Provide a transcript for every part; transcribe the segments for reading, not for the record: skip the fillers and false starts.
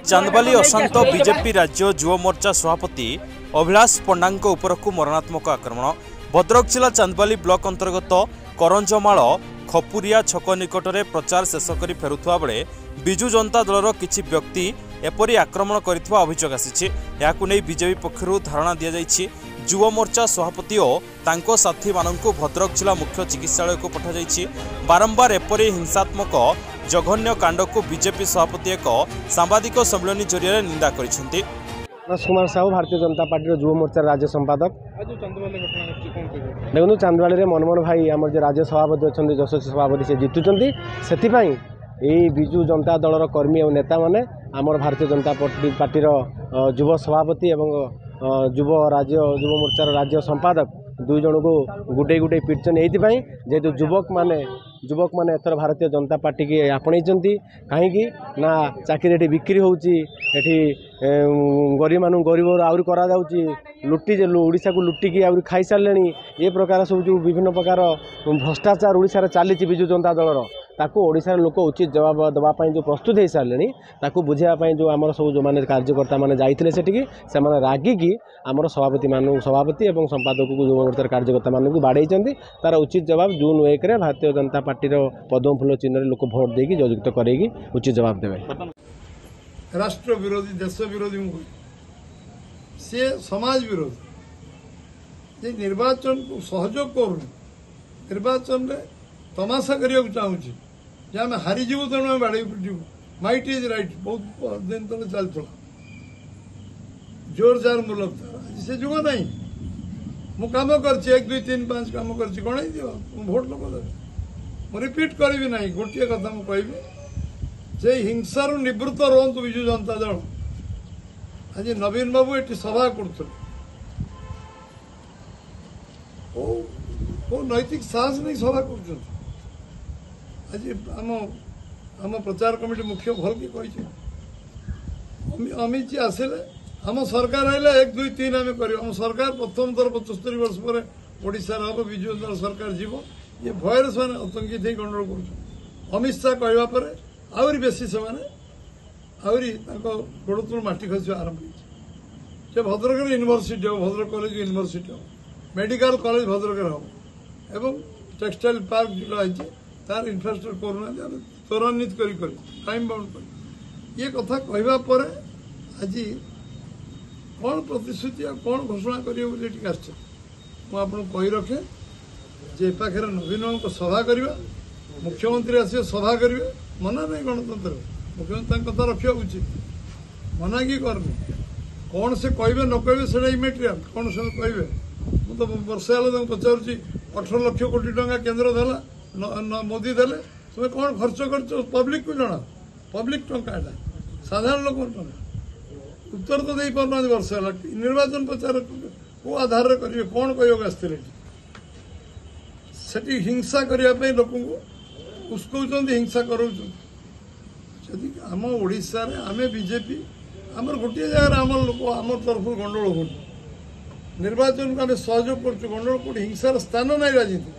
चांदबाली अशांत बीजेपी राज्य युव मोर्चा सभापति अभिलाष पंडांक उपरकू मरणात्मक आक्रमण। भद्रक जिला चांदबाली ब्लॉक अंतर्गत करंजमाल खपुरिया छक निकट में प्रचार शेष कर फेरुवा बेले विजु जनता दलर किछि व्यक्ति एपरी आक्रमण करिथिबा अभियोग आसीछि। याकु नै बीजेपी पक्षरु धारणा दिया जायछि। युव मोर्चा सभापति और तांको साथी माननकु भद्रक जिला मुख्य चिकित्सालय को पठा जायछि। बारंबार एपरी हिंसात्मक जघन्य कांड को बीजेपी सभापति एक सांबादिक सम्मेलन जरिए निंदा करिसेंति। कुमार साहू भारतीय जनता पार्टी युव मोर्चा राज्य संपादक। देखो चांदबाली मनमोहन भाई आम जो राज्य सभापति अच्छा यशस्वी सभापति से जीतुंट से विजु जनता दलर कर्मी और नेता मैंने आमर भारतीय जनता पार्टी युव सभापति और युव मोर्चार राज्य संपादक दुई जन को गुटे गुटे पिटन ये जेहेतु युवक माने एथर भारतीय जनता पार्टी की आपणई कहीं ना चाकरी बिक्री होची गरीब मान गरीब आहरी करा लुटी ओडिशा को लुटिकी आहरी खाई सारे ये प्रकार सब जो विभिन्न प्रकार भ्रष्टाचार ओडिशा रे चली विजु जनता दलर ताकू ओडिशा लोक उचित जवाब देवाई जो प्रस्तुत हो सारे ताकू बुझापी जो आम सब जो मैंने कार्यकर्ता मैंने जाते से रागिकी आमर सभापति और संपादक को जो मोर्चार कार्यकर्ता मानक बाड़े तार उचित जवाब जून 1 रे भारतीय जनता पार्टी पद्म फूल चिन्ह लोक भोट देकी जयुक्त करेगी उचित जवाब देवे। राष्ट्र विरोधी देश विरोधी से समाज विरोधी निर्वाचन को सहयोग कर निर्वाचन में तमाशा करने चाहूँगी जे आम हारीजु तेणु आम बाड़े पिटू माइट इज राइट बहुत दिन तले चलता जोर जार मुलक से जुग ना मु कम कर 1 2 3 5 कम कर भोट लोक देवे रिपीट करी ना गोटे कथा मुझे जे हिंसार निवृत्त रुहतु विजु जनता दल आज नवीन बाबू ये सभा कर नैतिक साहस नहीं सभा कर आज आम प्रचार कमिटी मुख्य भल कि अमित जी आसिले आम सरकार आइला 1 2 3 आम कर सरकार प्रथम थर 75 वर्ष पर ओडिशा हम विजु जनता सरकार जीव ये भयर से आतंकित हो गंडगोल कर अमित शाह कहवा आहरी बेसी से आहरी गोड़ तलू मटी खस आरंभ हो भद्रक यूनिवर्सिटी हो भद्रक कॉलेज यूनिवर्सिटी हो मेडिकल कॉलेज भद्रक हम एवं टेक्सटाइल पार्क जोड़ा तार इनफ्रास्ट्रक्चर करूना त्वरान्वित कर टाइम बाउंड कर ये कथा कहवा पर आज कौन प्रतिश्रुति कौन घोषणा करेंगे मुझे कही रखे जे पाखे नवीन को सभा करवा मुख्यमंत्री आस सभा करेंगे मना नहीं गणतंत्र मुख्यमंत्री कथा रखा उचित मना कि करनी कौन से कहे न कहे से इमेटेरियल कौन से कहे मुझे वर्षे हेल्ला पचारूँ 18 लाख कोटी टंका केन्द्र देला मोदी देले तुम्हें कौन खर्च कर पब्लिक को जना पब्लिक टंका साधारण लोक टंका उत्तर तो दे पार वर्ष है निर्वाचन प्रचार को आधार करेंगे कौन कहक आसते हिंसा करने लोक उस्कौं हिंसा कराऊँ जदि आम ओडिशा रे आमे बीजेपी आमर गोटे जगह आम लोक आम तरफ गंडगोल हो निर्वाचन को आम सहयोग कर गंडगोल कौट हिंसार स्थान ना राजनीति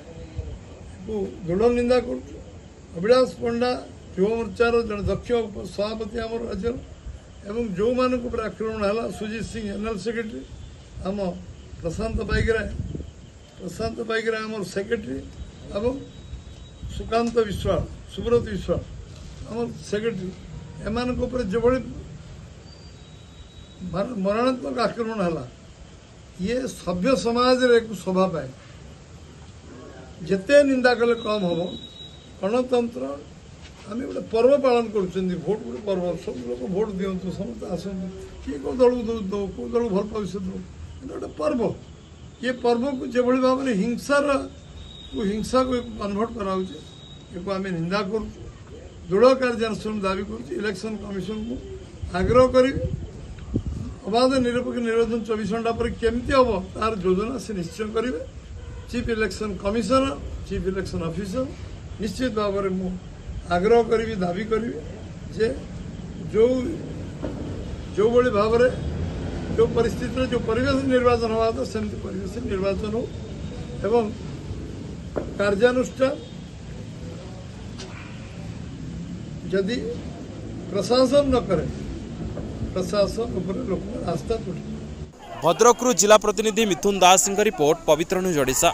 को दृढ़ निंदा कर अभिलाष पंडा युव मोर्चार जन दक्ष सभापति आम राज्य एवं जो मानक आक्रमण है सुजीत सिंह जनरल सेक्रेटरी आम प्रशांत पाइकरा आम सेक्रेटरी एवं सुकांत विश्वास सुब्रत विश्वास आम सेक्रेटरी एमान जो मरणात्मक आक्रमण है ये सभ्य समाज रे एक शोभा पाए जिते निंदा कले कम हम गणतंत्र आम गोटे पर्व पालन कर भोट गोटे पर्व सब लोग भोट दिंतु समस्त आसतु किए कौ दल दौ कौ दल भल पाए से दौ गोटे पर्व ये पर्व को जो भाव में हिंसा को कन्वर्ट कराऊे आम निंदा कर दृढ़ कार्यानुष्ठान दाबी कर इलेक्शन कमिशन को आग्रह कर अबाध निरपेक्ष निर्वाचन 24 घंटा पर केमती हम तार योजना से निश्चय करेंगे chief election commissioner chief election officer निश्चित भाव में आग्रह करी दाबी करी जे जो बड़ी भाव में जो परिस्थिति जो परिवेश निर्वाचन हवा था सेमती परिवेश निर्वाचन हो एवं कार्यानुष्ठान जदि प्रशासन न करे प्रशासन उपरे लोक आस्था तुटे। भद्रकरू जिला प्रतिनिधि मिथुन दास रिपोर्ट पवित्र न्यूज ओडिशा।